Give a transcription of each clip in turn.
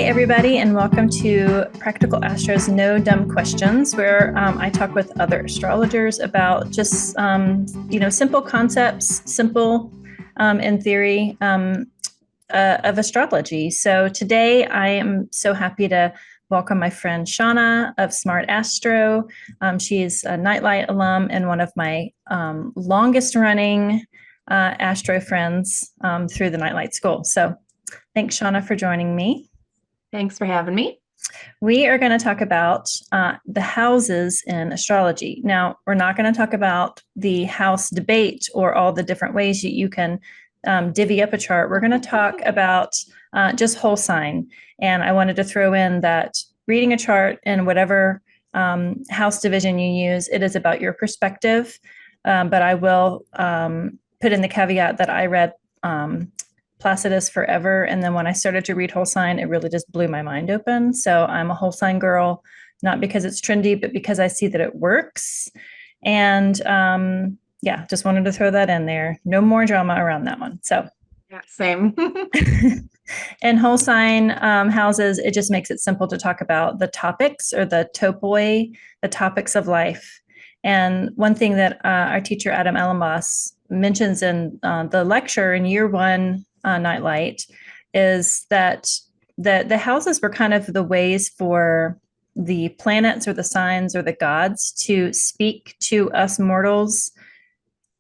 everybody, and welcome to Practical Astros No Dumb Questions, where I talk with other astrologers about just, simple concepts, simple in theory of astrology. So today I am so happy to welcome my friend Shawna of Smart Astro. She's a Nightlight alum and one of my longest running Astro friends through the Nightlight School. So thanks, Shawna, for joining me. Thanks for having me. We are going to talk about the houses in astrology. Now, we're not going to talk about the house debate or all the different ways that you can divvy up a chart. We're going to talk about just whole sign. And I wanted to throw in that reading a chart in whatever house division you use, it is about your perspective. But I will put in the caveat that I read Placidus forever. And then when I started to read whole sign, it really just blew my mind open. So I'm a whole sign girl, not because it's trendy, but because I see that it works. And just wanted to throw that in there. No more drama around that one. So yeah, same. And whole sign houses, it just makes it simple to talk about the topics or the topoi, the topics of life. And one thing that our teacher, Adam Ellenboss, mentions in the lecture in year one, Nightlight, is that the houses were kind of the ways for the planets or the signs or the gods to speak to us mortals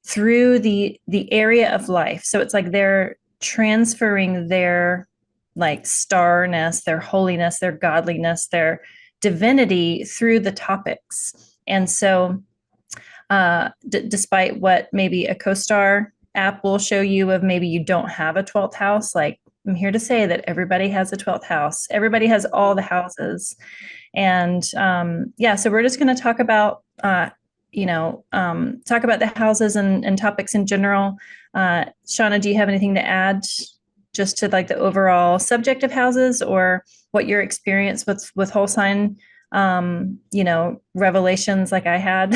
through the area of life. So it's like they're transferring their like starness, their holiness, their godliness, their divinity through the topics. And so despite what maybe a CoStar app will show you of maybe you don't have a 12th house, like I'm here to say that everybody has a 12th house. Everybody has all the houses. And so we're just going to talk about, talk about the houses and topics in general. Shawna, do you have anything to add just to like the overall subject of houses or what your experience with whole sign revelations like I had?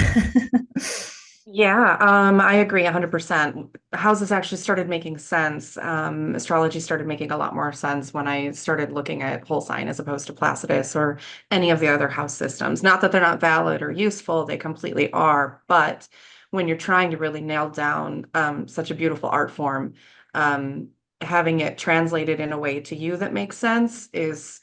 Yeah, I agree 100%. Houses actually started making sense. Astrology started making a lot more sense when I started looking at whole sign as opposed to Placidus or any of the other house systems. Not that they're not valid or useful, they completely are. But when you're trying to really nail down such a beautiful art form, having it translated in a way to you that makes sense is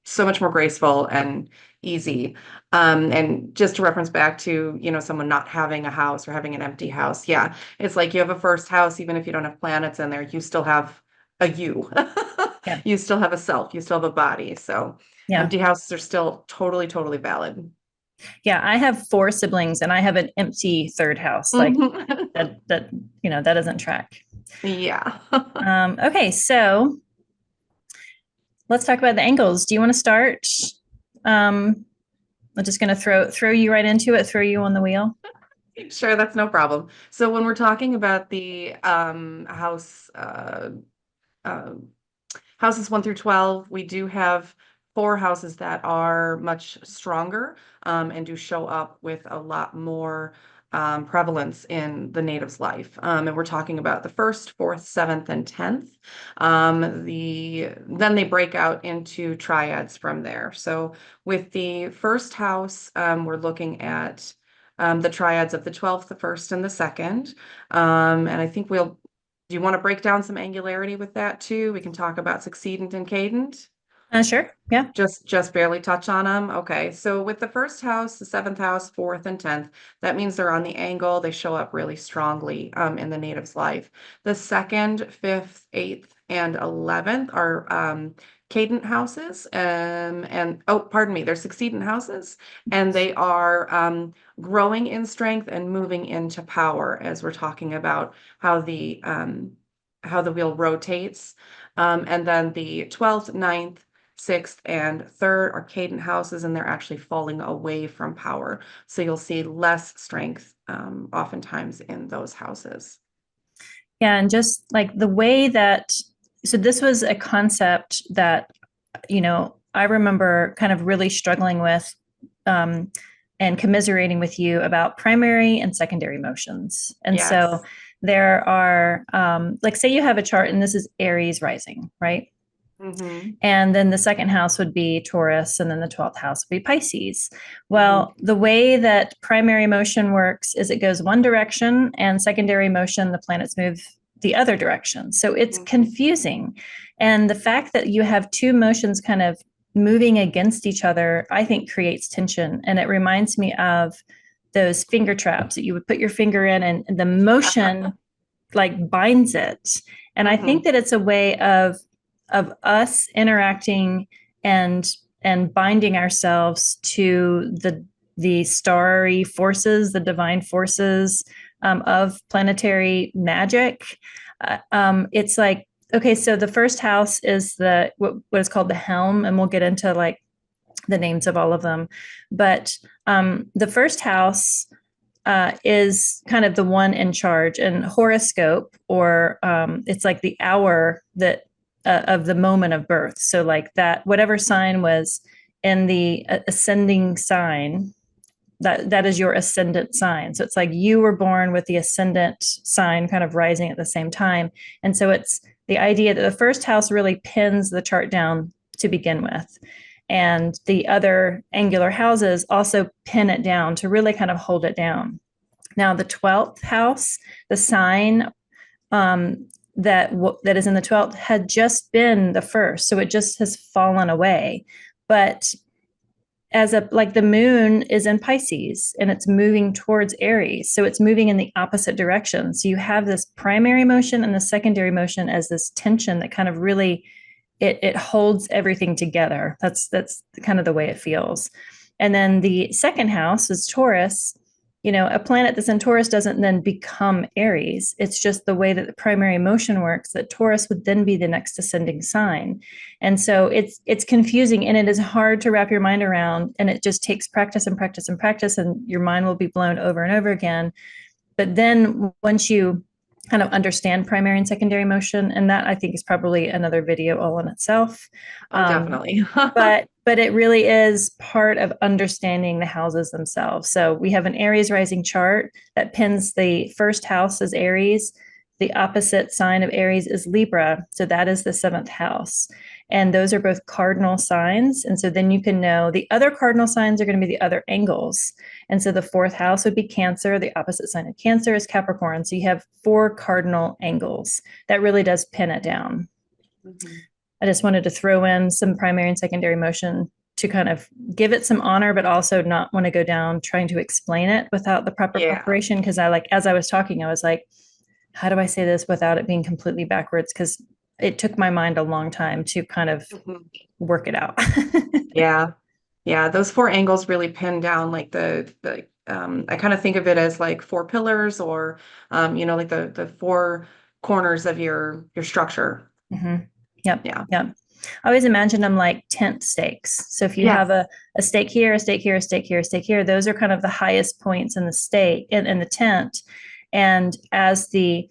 so much more graceful and easy. And just to reference back to, someone not having a house or having an empty house. Yeah, it's like you have a first house, even if you don't have planets in there, you still have a you. Yeah. You still have a self, you still have a body. So Yeah. empty houses are still totally, totally valid. Yeah, I have 4 siblings and I have an empty third house. Like that doesn't track. Yeah. Okay, so let's talk about the angles. Do you want to start? I'm just going to throw you right into it, throw you on the wheel. Sure, that's no problem. So when we're talking about the houses 1 through 12, we do have 4 houses that are much stronger and do show up with a lot more prevalence in the native's life. And we're talking about the 1st, 4th, 7th, and 10th. Then they break out into triads from there. So with the first house, we're looking at the triads of the 12th, the 1st, and the 2nd. And I think do you want to break down some angularity with that too? We can talk about succeedant and cadent. Sure. Yeah. Just barely touch on them. Okay. So with the first house, the 7th house, 4th, and 10th, that means they're on the angle. They show up really strongly in the native's life. The 2nd, 5th, 8th, and 11th are cadent houses. Pardon me, they're succeedant houses, and they are growing in strength and moving into power as we're talking about how the wheel rotates. And then the 12th, 9th, 6th, and 3rd are cadent houses, and they're actually falling away from power. So you'll see less strength oftentimes in those houses. Yeah, and just like the way that, so this was a concept that, I remember kind of really struggling with and commiserating with you about primary and secondary motions. And Yes. So there are, like say you have a chart and this is Aries rising, right? Mhm. And then the second house would be Taurus, and then the 12th house would be Pisces. Mhm. Well, the way that primary motion works is it goes one direction, and secondary motion, the planets move the other direction. So it's Mhm. confusing. And the fact that you have two motions kind of moving against each other, I think creates tension. And it reminds me of those finger traps that you would put your finger in, and the motion like binds it. And I think Mhm. that it's a way of us interacting and binding ourselves to the starry forces, the divine forces of planetary magic. It's like, okay, so the first house is what is called the helm, and we'll get into like the names of all of them. But the first house is kind of the one in charge, and horoscope, or it's like the hour that of the moment of birth. So like that, whatever sign was in the ascending sign, that is your ascendant sign. So it's like you were born with the ascendant sign kind of rising at the same time. And so it's the idea that the first house really pins the chart down to begin with. And the other angular houses also pin it down to really kind of hold it down. Now, the 12th house, the sign that is in the 12th had just been the first, so it just has fallen away. But as a like the moon is in Pisces and it's moving towards Aries, so it's moving in the opposite direction. So you have this primary motion and the secondary motion as this tension that kind of really it holds everything together. That's kind of the way it feels. And then the second house is Taurus. A planet that's in Taurus doesn't then become Aries. It's just the way that the primary motion works, that Taurus would then be the next ascending sign. And so it's confusing, and it is hard to wrap your mind around, and it just takes practice and practice and practice, and your mind will be blown over and over again. But then once you kind of understand primary and secondary motion, and that I think is probably another video all in itself. Oh, definitely. But it really is part of understanding the houses themselves. So we have an Aries rising chart that pins the first house as Aries. The opposite sign of Aries is Libra. So that is the seventh house. And those are both cardinal signs. And so then you can know the other cardinal signs are going to be the other angles. And so the fourth house would be Cancer. The opposite sign of Cancer is Capricorn. So you have four cardinal angles. That really does pin it down. Mhm. I just wanted to throw in some primary and secondary motion to kind of give it some honor, but also not want to go down trying to explain it without the proper Yeah. preparation. Because as I was talking, I was like, how do I say this without it being completely backwards? Because it took my mind a long time to kind of Mhm. work it out. Yeah. Yeah, those four angles really pin down like I kind of think of it as like four pillars, or like the four corners of your structure. Mm-hmm. Yep. Yeah. Yep. I always imagine them like tent stakes. So if you have Yes. a stake here, a stake here, a stake here, a stake here, those are kind of the highest points in the stake in the tent. And as the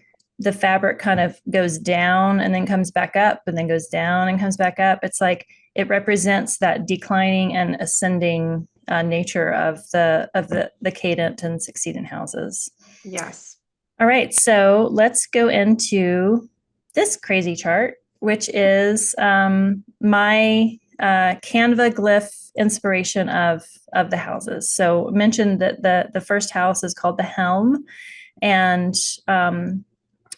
fabric kind of goes down and then comes back up and then goes down and comes back up, it's like it represents that declining and ascending nature of the cadent and succeedent houses. Yes. All right, so let's go into this crazy chart, which is my Canva glyph inspiration of the houses. So mentioned that the first house is called the Helm, and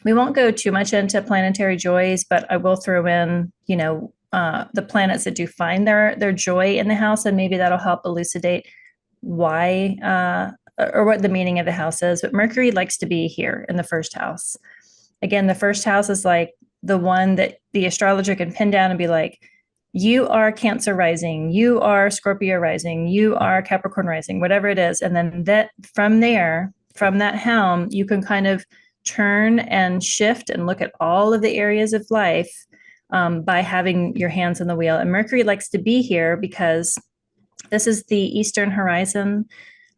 we won't go too much into planetary joys, but I will throw in, the planets that do find their joy in the house, and maybe that'll help elucidate why or what the meaning of the house is. But Mercury likes to be here in the first house. Again, the first house is like the one that the astrologer can pin down and be like, you are Cancer rising, you are Scorpio rising, you are Capricorn rising, whatever it is. And then that from there, from that helm, you can kind of turn and shift and look at all of the areas of life by having your hands on the wheel. And Mercury likes to be here because this is the eastern horizon.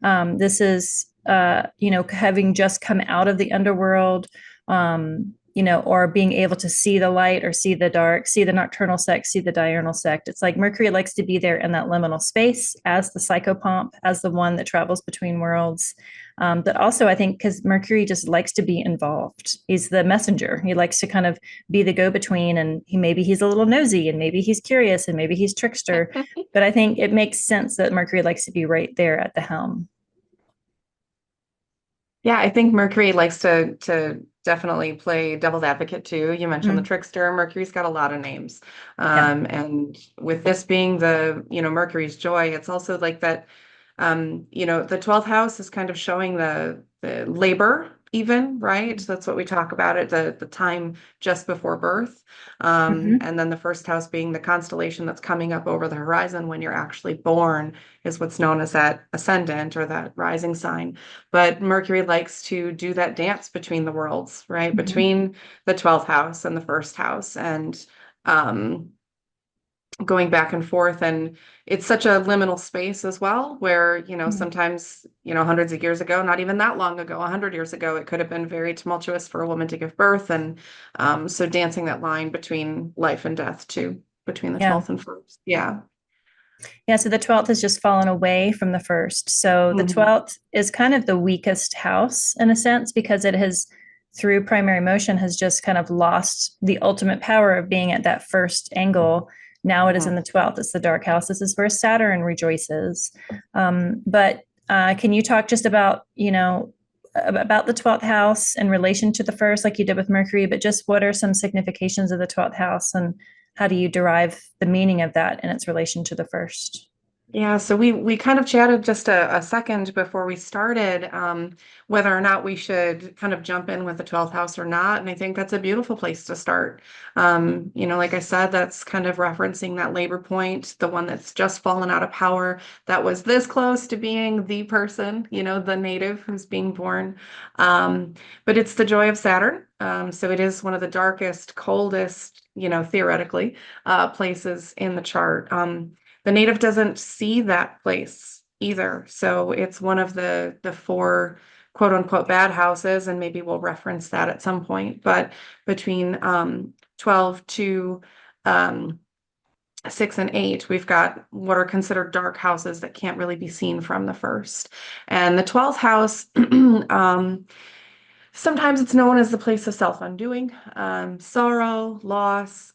This is, having just come out of the underworld, or being able to see the light or see the dark, see the nocturnal sect, see the diurnal sect. It's like Mercury likes to be there in that liminal space as the psychopomp, as the one that travels between worlds. But also, I think because Mercury just likes to be involved, he's the messenger. He likes to kind of be the go-between, and maybe he's a little nosy, and maybe he's curious, and maybe he's trickster. But I think it makes sense that Mercury likes to be right there at the helm. Yeah, I think Mercury likes to definitely play devil's advocate too. You mentioned the Mm, trickster. Mercury's got a lot of names. yeah. And with this being the, Mercury's joy, it's also like that, the 12th house is kind of showing the labor even, right? So that's what we talk about it, the time just before birth. Hmm. And then the first house being the constellation that's coming up over the horizon when you're actually born is what's known as that ascendant or that rising sign. But Mercury likes to do that dance between the worlds, right? Hmm. Between the 12th house and the first house and um, going back and forth. And it's such a liminal space as well, where, sometimes, hundreds of years ago, not even that long ago, 100 years ago, it could have been very tumultuous for a woman to give birth. And so dancing that line between life and death too, between the Yeah. 12th and first. Yeah. Yeah, so the 12th has just fallen away from the first. So the Mhm. 12th is kind of the weakest house in a sense because it has, through primary motion, has just kind of lost the ultimate power of being at that first angle. Now it is in Mhm. the 12th. It's the dark house. This is where Saturn rejoices. But can you talk just about, about the 12th house in relation to the first, like you did with Mercury, but just what are some significations of the 12th house and how do you derive the meaning of that in its relation to the first? Yeah, so we kind of chatted just a second before we started, whether or not we should kind of jump in with the 12th house or not. And I think that's a beautiful place to start. Like I said, that's kind of referencing that labor point, the one that's just fallen out of power, that was this close to being the person, the native who's being born. Um, but it's the joy of Saturn. So it is one of the darkest, coldest, theoretically, places in the chart. The native doesn't see that place either. So it's one of the four quote unquote bad houses, and maybe we'll reference that at some point. But between 12 to um, 6 and 8, we've got what are considered dark houses that can't really be seen from the first. And the 12th house, sometimes it's known as the place of self-undoing, sorrow, loss,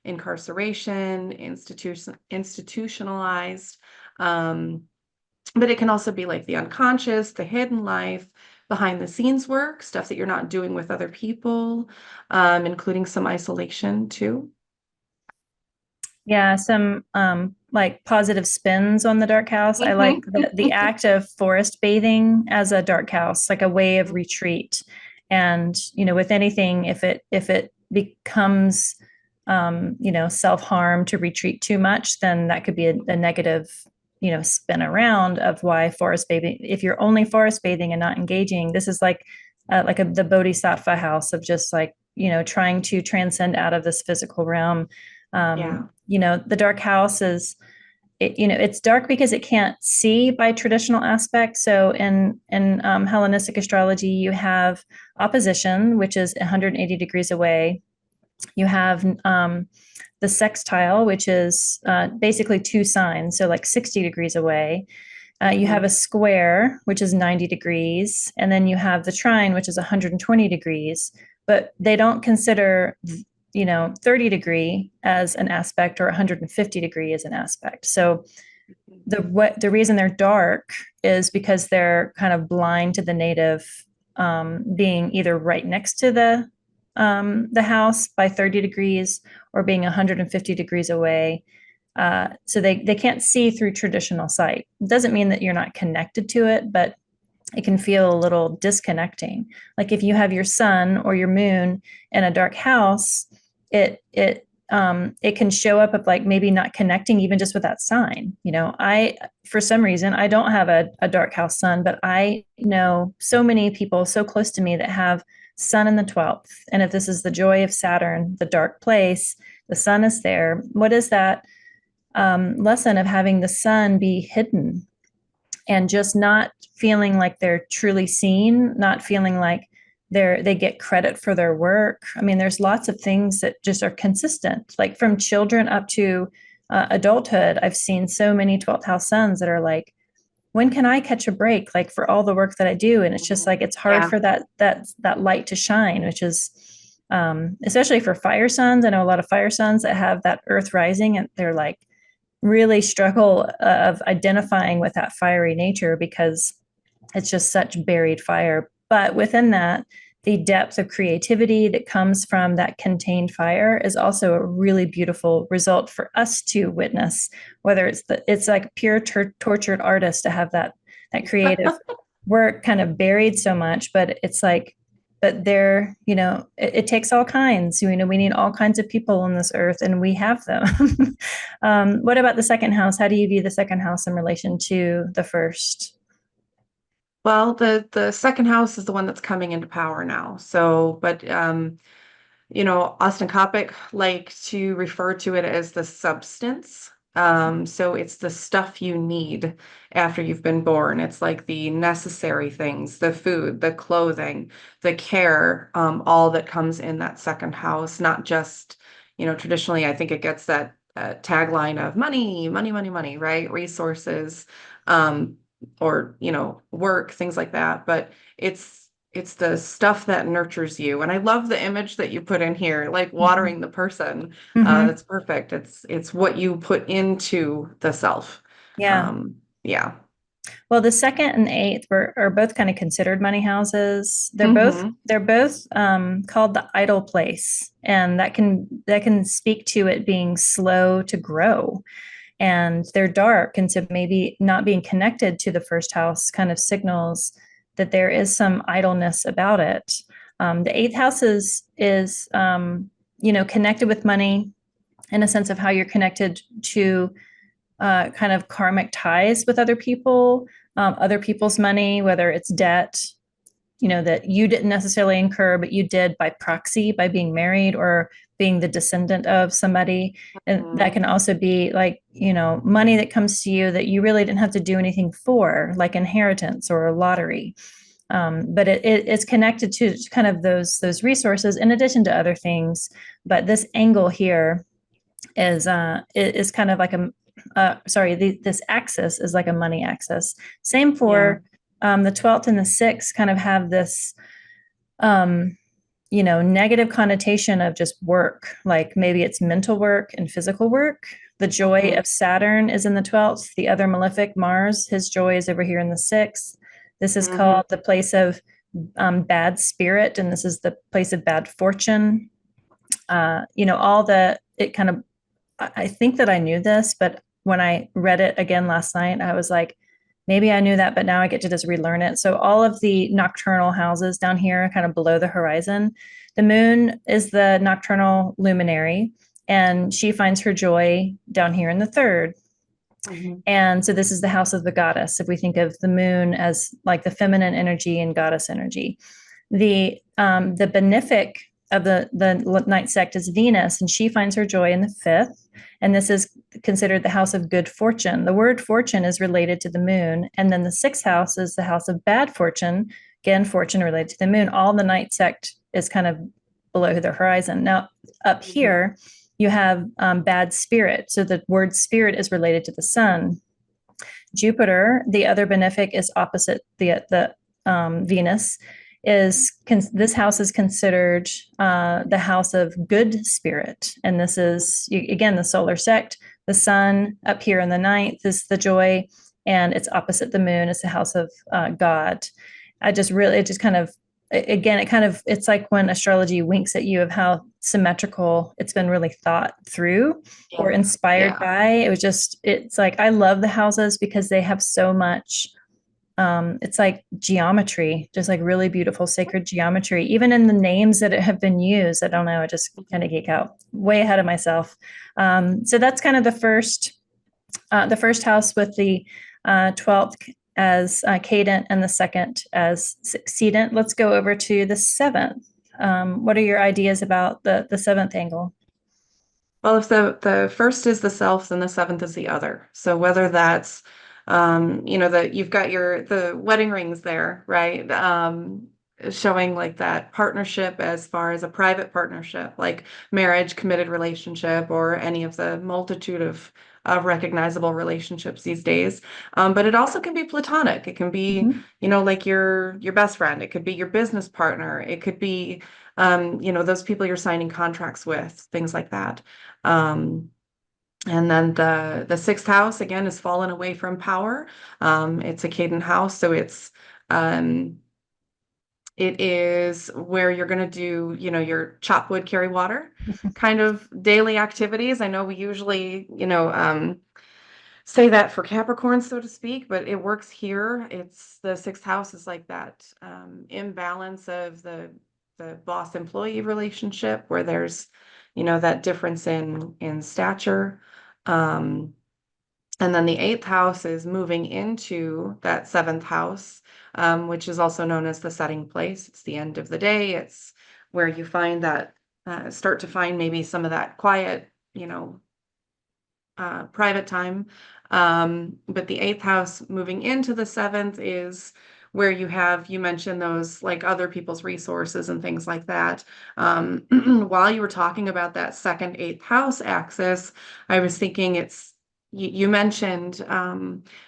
incarceration, institutionalized. Um, but it can also be like the unconscious, the hidden life, behind the scenes work, stuff that you're not doing with other people, including some isolation too. Yeah, some like positive spins on the dark house. I like the act of forest bathing as a dark house, like a way of retreat. And with anything, if it becomes self-harm to retreat too much, then that could be a negative, spin around of why forest bathing. If you're only forest bathing and not engaging, this is like the bodhisattva house of just like, trying to transcend out of this physical realm. Yeah. The dark house is it's dark because it can't see by traditional aspects. So in Hellenistic astrology, you have opposition, which is 180 degrees away. You have the sextile, which is basically two signs, so like 60 degrees away. You have Mhm. a square, which is 90 degrees, and then you have the trine, which is 120 degrees. But they don't consider 30 degree as an aspect or 150 degree as an aspect. So the reason they're dark is because they're kind of blind to the native, being either right next to the house by 30 degrees or being 150 degrees away. So they can't see through traditional sight. It doesn't mean that you're not connected to it, but it can feel a little disconnecting. Like if you have your sun or your moon in a dark house, it can show up of like maybe not connecting even just with that sign. I for some reason I don't have a dark house sun, but I know so many people so close to me that have sun in the 12th. And if this is the joy of Saturn, the dark place, the sun is there. What is that lesson of having the sun be hidden and just not feeling like they're truly seen, not feeling like they get credit for their work? I mean, there's lots of things that just are consistent, like from children up to adulthood. I've seen so many 12th house sons that are like when can I catch a break, like for all the work that I do? And it's just like it's hard Yeah. for that light to shine, which is especially for fire signs. I know a lot of fire signs that have that earth rising, and they're like really struggle of identifying with that fiery nature because it's just such buried fire. But within that, the depth of creativity that comes from that contained fire is also a really beautiful result for us to witness. Whether it's like pure tortured artist to have that creative work kind of buried so much, but it's like, but there, it takes all kinds. We need all kinds of people on this earth, and we have them. What about the second house? How do you view the second house in relation to the first? Well, the second house is the one that's coming into power now. So, but Austin Coppock like to refer to it as the substance. So it's the stuff you need after you've been born. It's like the necessary things, the food, the clothing, the care, all that comes in that second house, not just, traditionally, I think it gets that tagline of money, money, money, money, right? Resources, um, or, work, things like that. But it's the stuff that nurtures you. And I love the image that you put in here, like Mhm. watering the person. Mhm. That's perfect. It's what you put into the self. Yeah. Yeah. Well, the second and eighth are both kind of considered money houses. They're both Hmm. they're both called the idle place, and that can speak to it being slow to grow. And they're dark, and so maybe not being connected to the first house kind of signals that there is some idleness about it. The eighth house is connected with money in a sense of how you're connected to kind of karmic ties with other people's money, whether it's debt, that you didn't necessarily incur, but you did by proxy by being married or being the descendant of somebody. And that Hmm. can also be like, money that comes to you that you really didn't have to do anything for, like inheritance or a lottery. But it's connected to kind of those resources in addition to other things. But this angle here is kind of like this axis is like a money axis. Same Yeah. for the 12th and the 6th kind of have this um, negative connotation of just work, like maybe it's mental work and physical work. The joy Hmm. of Saturn is in the 12th. The other malefic, Mars, his joy is over here in the 6th. This is Hmm. called the place of bad spirit, and this is the place of bad fortune. All it kind of, I think that I knew this, but when I read it again last night, I was like, maybe I knew that, but now I get to just relearn it. So all of the nocturnal houses down here, kind of below the horizon, the moon is the nocturnal luminary, and she finds her joy down here in the third. Hmm. And so this is the house of the goddess. If we think of the moon as like the feminine energy and goddess energy, the benefic of the ninth sect is Venus, and she finds her joy in the fifth. And this is considered the house of good fortune. The word fortune is related to the moon, and then the sixth house is the house of bad fortune. Again, fortune related to the moon. All the ninth sect is kind of below the horizon. Now, up Hmm. here, you have bad spirit. So the word spirit is related to the sun. Jupiter, the other benefic, is opposite the Venus. This house is considered the house of good spirit, and this is again the solar sect. The sun up here in the ninth is the joy, and it's opposite the moon. It's the house of God. It just kind of again it's like when astrology winks at you of how symmetrical it's been really thought through or Yeah. inspired Yeah. by. It's like I love the houses because they have so much it's like geometry, just like really beautiful sacred geometry, even in the names that have been used. I don't know, I just kind of geek out way ahead of myself. So that's kind of the first house with the 12th as cadent and the second as succedent. Let's go over to the seventh. What are your ideas about the seventh angle? Well, if the first is the self, then the seventh is the other. So whether that's, that you've got the wedding rings there, right? showing like that partnership as far as a private partnership, like marriage, committed relationship, or any of the multitude of recognizable relationships these days. But it also can be platonic. It can be, Mhm. like your best friend. It could be your business partner. It could be, those people you're signing contracts with, things like that. Um, and then the sixth house again is fallen away from power. It's a Cadent house, so um, it is where you're going to do, your chop wood, carry water kind of daily activities. I know we usually, say that for Capricorn, so to speak, but it works here. It's the sixth house is like that imbalance of the boss employee relationship where there's, that difference in stature. Um, and then the eighth house is moving into that seventh house, which is also known as the setting place. It's the end of the day. It's where you find that, start to find maybe some of that quiet, private time. But the eighth house moving into the seventh is where you mentioned those like other people's resources and things like that. While you were talking about that second eighth house axis, I was thinking you mentioned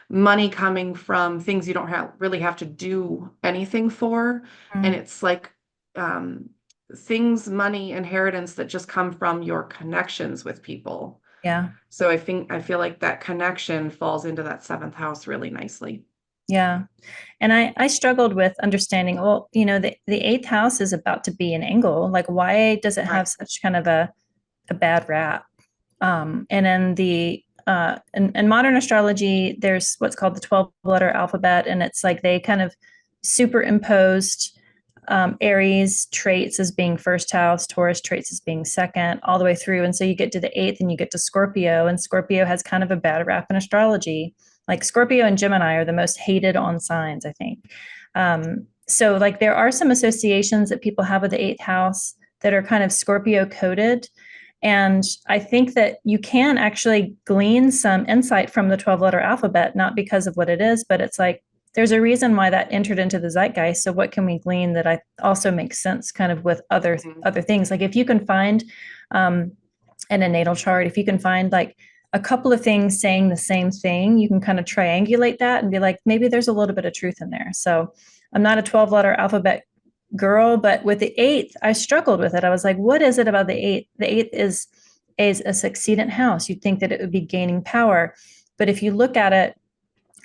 money coming from things you don't really have to do anything for. And Mm. it's like um, things, money, inheritance that just come from your connections with people. Yeah. So I feel like that connection falls into that seventh house really nicely. Yeah. And I struggled with understanding, well, the eighth house is about to be an angle. Like, why does it have Right. such kind of a bad rap? And in in modern astrology, there's what's called the 12 letter alphabet, and it's like they kind of superimposed Aries traits as being first house, Taurus traits as being second, all the way through. And so you get to the eighth and you get to Scorpio, and Scorpio has kind of a bad rap in astrology. Like Scorpio and Gemini are the most hated on signs, I think. So, like, there are some associations that people have with the eighth house that are kind of Scorpio coded. And I think that you can actually glean some insight from the 12 letter alphabet, not because of what it is, but it's like there's a reason why that entered into the zeitgeist. So what can we glean that I also makes sense kind of with Mhm. other things? Like if you can find um, in a natal chart, if you can find like a couple of things saying the same thing, you can kind of triangulate that and be like, maybe there's a little bit of truth in there. So I'm not a 12 letter alphabet girl, but with the eighth, I struggled with it. I was like, what is it about the eighth? The eighth is a succeedent house. You'd think that it would be gaining power. But if you look at it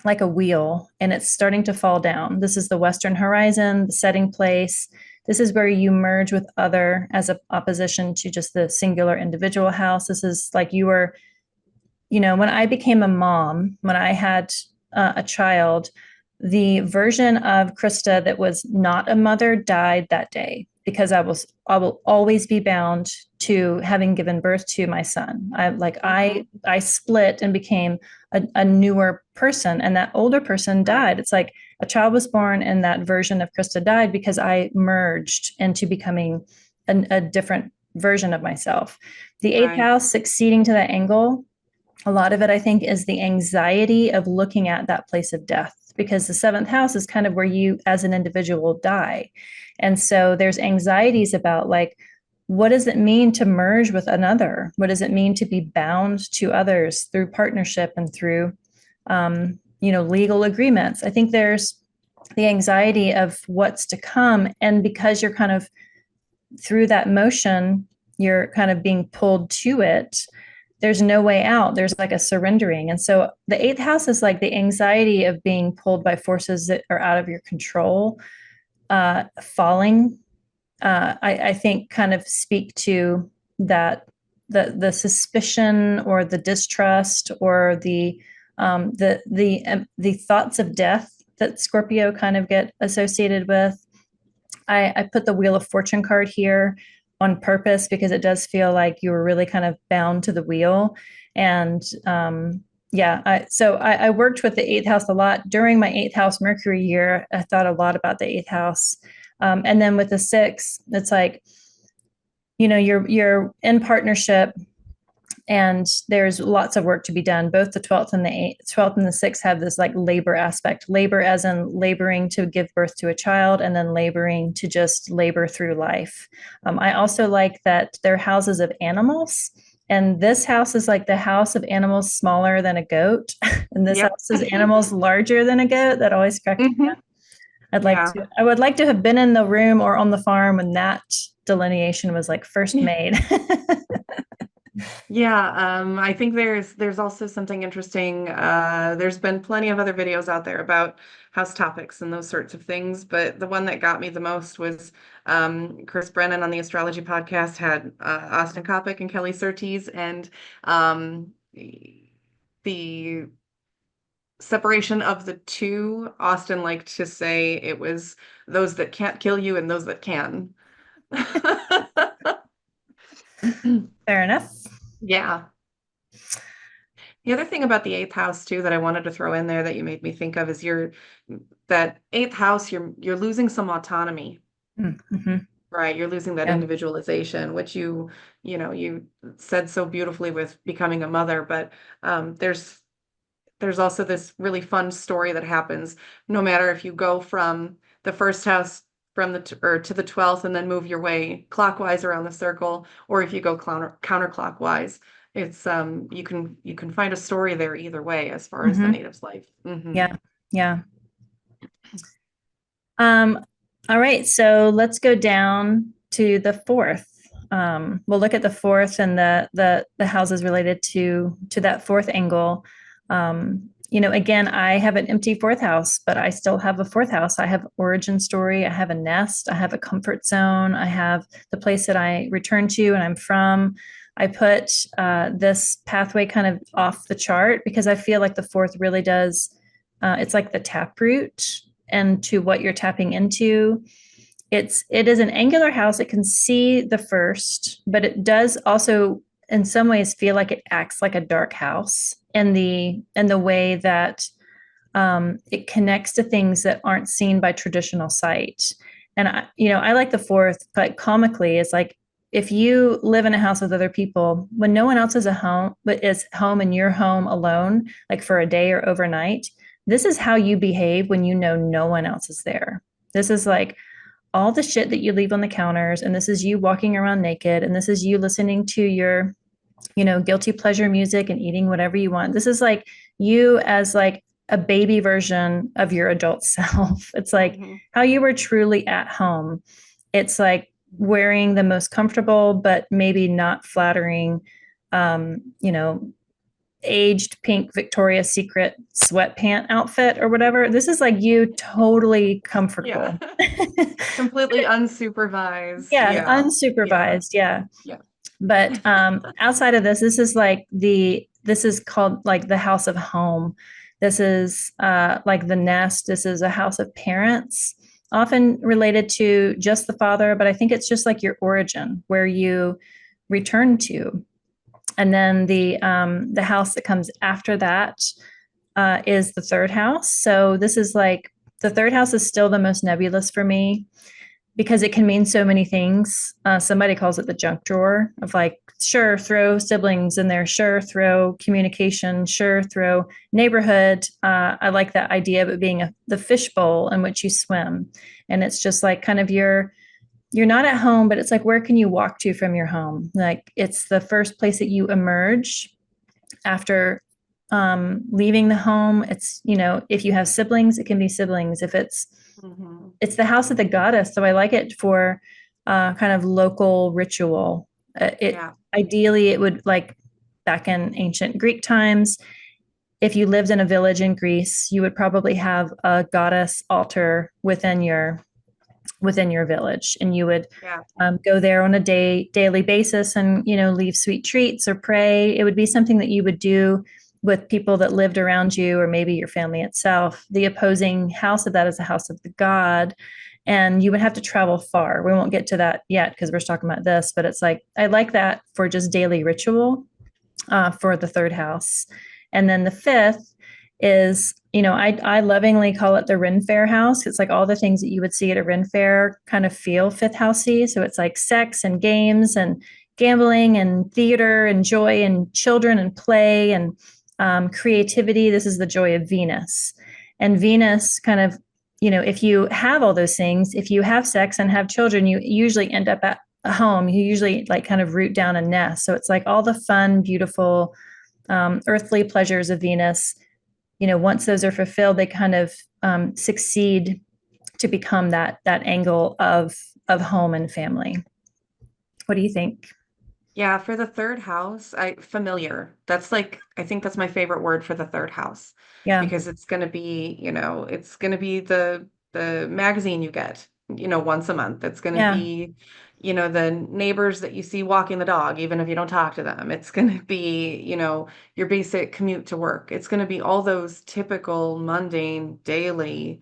like a wheel and it's starting to fall down, this is the western horizon, the setting place. This is where you merge with other as a opposition to just the singular individual house. This is like you were, when I became a mom, when I had a child, the version of Christa that was not a mother died that day because I will always be bound to having given birth to my son. Mhm. I split and became a newer person, and that older person Right. died. It's like a child was born and that version of Christa died because I merged into becoming a different version of myself. The eighth Right. house succeeding to that angle, a lot of it, I think, is the anxiety of looking at that place of death because the seventh house is kind of where you as an individual die. And so there's anxieties about like, what does it mean to merge with another? What does it mean to be bound to others through partnership and through, legal agreements? I think there's the anxiety of what's to come. And because you're kind of through that motion, you're kind of being pulled to it, there's no way out. There's like a surrendering. And so the eighth house is like the anxiety of being pulled by forces that are out of your control, falling. I think kind of speak to that the suspicion or the distrust or the thoughts of death that Scorpio kind of get associated with. I put the Wheel of Fortune card here on purpose because it does feel like you were really kind of bound to the wheel. And yeah, I worked with the eighth house a lot during my eighth house Mercury year. I thought a lot about the eighth house. And then with the six, it's like, you're in partnership And there's lots of work to be done. Both the 12th and the 12th and the 6th have this like labor aspect, labor as in laboring to give birth to a child, and then laboring to just labor through life. I also like that they're houses of animals. And this house is like the house of animals smaller than a goat. And this Yep. house is animals larger than a goat. That always cracked me up. Mhm. Yeah. I would like to have been in the room or on the farm when that delineation was like first made. Yeah, I think there's also something interesting. There's been plenty of other videos out there about house topics and those sorts of things, but the one that got me the most was Chris Brennan on the Astrology podcast had Austin Coppock and Kelly Surtees, and um, the separation of the two. Austin liked to say it was those that can't kill you and those that can. Fair enough. Yeah. The other thing about the eighth house too that I wanted to throw in there that you made me think of is that eighth house, you're losing some autonomy, Mm-hmm. right? You're losing that Yeah. individualization, which you said so beautifully with becoming a mother, but there's also this really fun story that happens no matter if you go from the first house from or to the 12th and then move your way clockwise around the circle, or if you go counterclockwise. It's you can find a story there either way as far as the Mm-hmm. native's life. Hmm. Yeah. Yeah. Um, all right. So let's go down to the 4th. We'll look at the 4th and the houses related to that 4th angle. Again, I have an empty 4th house, but I still have a 4th house. I have origin story. I have a nest. I have a comfort zone. I have the place that I return to and I'm from. I put this pathway kind of off the chart because I feel like the 4th really does. It's like the taproot and to what you're tapping into. It is an angular house. It can see the first, but it does also in some ways feel like it acts like a dark house in the way that it connects to things that aren't seen by traditional sight. And I like the 4th, but comically, it's like if you live in a house with other people, when no one else is a home, but is home and you're home alone, like for a day or overnight, this is how you behave when you know no one else is there. This is like all the shit that you leave on the counters, and this is you walking around naked, and this is you listening to your guilty pleasure music and eating whatever you want. This is like you as like a baby version of your adult self. It's like Hmm. how you were truly at home. It's like wearing the most comfortable but maybe not flattering um, you know aged pink Victoria's Secret sweatpant outfit or whatever. This is like you totally Yeah. comfortable. Completely unsupervised. Yeah, Yeah. Yeah. unsupervised. Yeah. Yeah. But outside of this, this is called like the house of home. This is like the nest. This is a house of parents, often related to just the father, but I think it's just like your origin, where you return to. And then the house that comes after that is the 3rd house. So this is like the 3rd house is still the most nebulous for me because it can mean so many things. Somebody calls it the junk drawer of like, sure, throw siblings in there, sure, throw communication, sure, throw neighborhood. I like that idea of it being the fishbowl in which you swim. And it's just like kind of you're not at home, but it's like, where can you walk to from your home? Like it's the first place that you emerge after leaving the home. It's, if you have siblings, it can be siblings. If Hmm. it's the house of the goddess. So I like it for kind of local ritual. It Yeah. ideally it would like back in ancient Greek times. If you lived in a village in Greece, you would probably have a goddess altar within your village, and you would Yeah. go there on a daily basis, and leave sweet treats or pray. It would be something that you would do with people that lived around you, or maybe your family itself. The opposing house of that is the house of the god, and you would have to travel far. We won't get to that yet because we're talking about this, but it's like I like that for just daily ritual for the 3rd house. And then the 5th is, I lovingly call it the Ren Fair house. It's like all the things that you would see at a Ren Fair kind of feel 5th housey. So it's like sex and games and gambling and theater and joy and children and play and creativity. This is the joy of Venus. And Venus kind of, if you have all those things, if you have sex and have children, you usually end up at a home. You usually like kind of root down a nest. So it's like all the fun, beautiful, earthly pleasures of Venus. Once those are fulfilled, they kind of succeed to become that angle of home and family. What do you think? Yeah, for the third house, familiar. That's like, I think that's my favorite word for the third house Yeah, because it's going to be, it's going to be the magazine you get, once a month. It's going to yeah. be, the neighbors that you see walking the dog, even if you don't talk to them. It's going to be, your basic commute to work. It's going to be all those typical mundane daily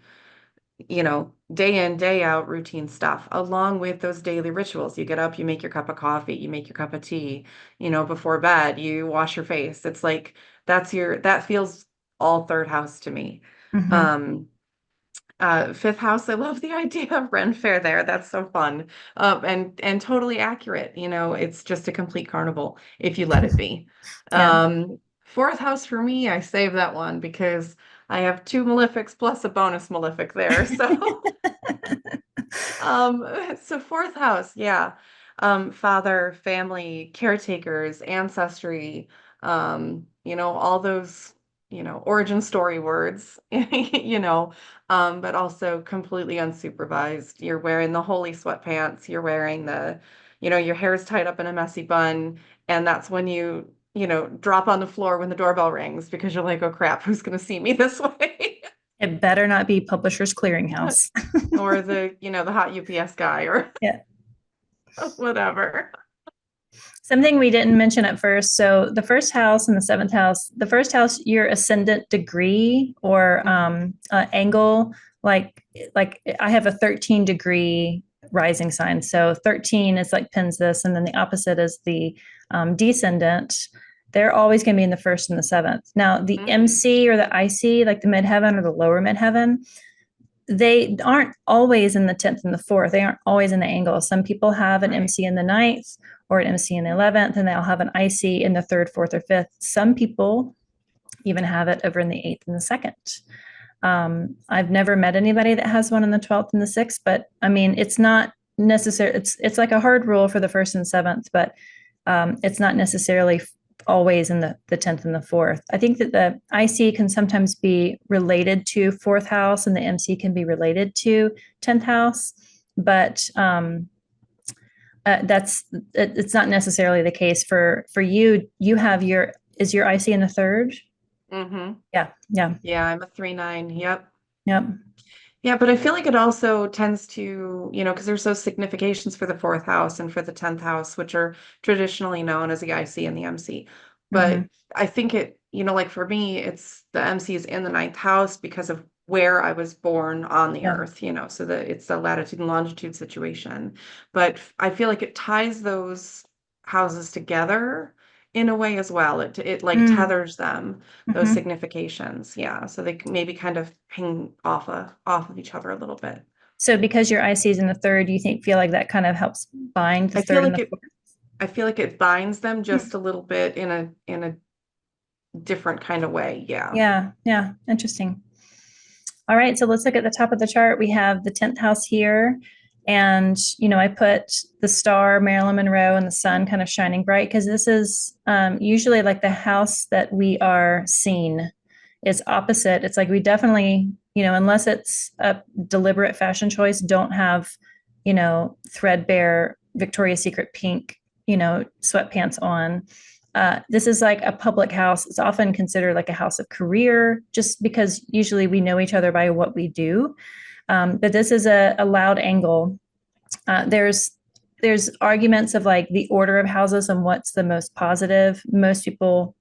day in, day out routine stuff, along with those daily rituals. You get up, you make your cup of coffee, you make your cup of tea, before bed, you wash your face. It's like that feels all third house to me. Mm-hmm. Um, fifth house, I love the idea of Ren Fair there. That's so fun. And totally accurate. It's just a complete carnival if you let it be. Yeah. Fourth house for me, I save that one because I have two malefics plus a bonus malefic there. So so fourth house, yeah. Father, family, caretakers, ancestry, all those, origin story words, but also completely unsupervised. You're wearing the holy sweatpants, you're wearing your hair's tied up in a messy bun, and that's when you drop on the floor when the doorbell rings because you're like, oh crap, who's gonna see me this way? It better not be Publishers Clearinghouse. Or the hot UPS guy or Yeah. whatever. Something we didn't mention at first. So the first house and the seventh house, the first house, your ascendant degree or Mhm. angle, like I have a 13-degree rising sign. So 13 is like pins this, and then the opposite is the descendant. They're always going to be in the first and the seventh. Now, the Mhm. MC or the IC, like the midheaven or the lower midheaven, they aren't always in the 10th and the 4th. They aren't always in the angle. Some people have an Right. MC in the ninth or an MC in the 11th, and they'll have an IC in the 3rd, 4th, or 5th. Some people even have it over in the 8th and the 2nd. I've never met anybody that has one in the 12th and the 6th, but I mean, it's not necessary. It's like a hard rule for the 1st and 7th, but it's not necessarily always in the 10th and the 4th. I think that the IC can sometimes be related to 4th house and the MC can be related to 10th house, but it's not necessarily the case for you. You have is your IC in the 3rd? Mhm. Yeah, yeah, Yeah, I'm a 3/9. Yep. yep. Yeah, but I feel like it also tends to, because there's those significations for the fourth house and for the 10th house, which are traditionally known as the IC and the MC. Mm-hmm. But I think like for me, it's the MC is in the ninth house because of where I was born on the Yeah. earth, so that it's a latitude and longitude situation. But I feel like it ties those houses together in a way as well. It like Mm-hmm. tethers them those significations. Yeah. So they maybe kind of hang off of each other a little bit. So because your IC is in the 3rd, do you feel like that kind of helps bind the I feel 3rd and like the it I feel like it binds them 4th? just a little bit in a different kind of way. Yeah. Yeah, yeah, interesting. All right, so let's look at the top of the chart. We have the 10th house here. And, I put the star, Marilyn Monroe, and the sun kind of shining bright because this is usually like the house that we are seen is opposite. It's like we definitely, unless it's a deliberate fashion choice, don't have, threadbare Victoria's Secret pink, sweatpants on. This is like a public house. It's often considered like a house of career, just because usually we know each other by what we do. But this is a loud angle. There's arguments of like the order of houses and what's the most positive. Most people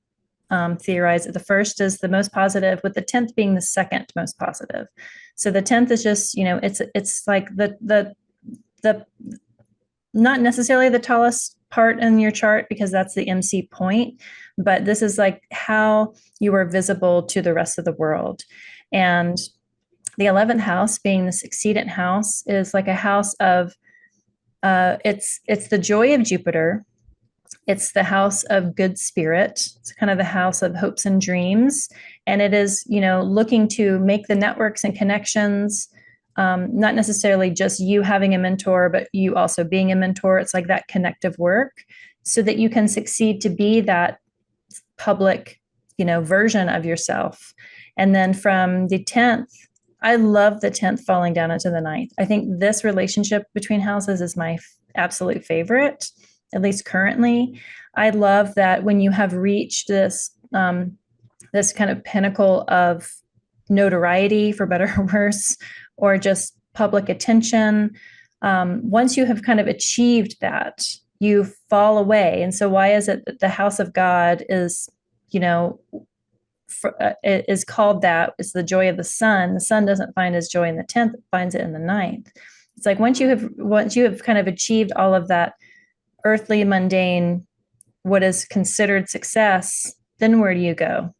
theorize that the first is the most positive, with the 10th being the second most positive. So the 10th is just, it's like the not necessarily the tallest part in your chart because that's the MC point, but this is like how you are visible to the rest of the world. And the 11th house, being the succedent house, is like a house of it's the joy of Jupiter. It's the house of good spirit. It's kind of the house of hopes and dreams. And it is, looking to make the networks and connections, not necessarily just you having a mentor, but you also being a mentor. It's like that connective work so that you can succeed to be that public, version of yourself. And then from the 10th, I love the 10th falling down into the ninth. I think this relationship between houses is my absolute favorite, at least currently. I love that when you have reached this kind of pinnacle of notoriety, for better or worse, or just public attention, once you have kind of achieved that, you fall away. And so why is it that the house of God is, is called that? It's the joy of the sun. The sun doesn't find his joy in the 10th, it finds it in the ninth. It's like once you have kind of achieved all of that earthly, mundane, what is considered success, then where do you go?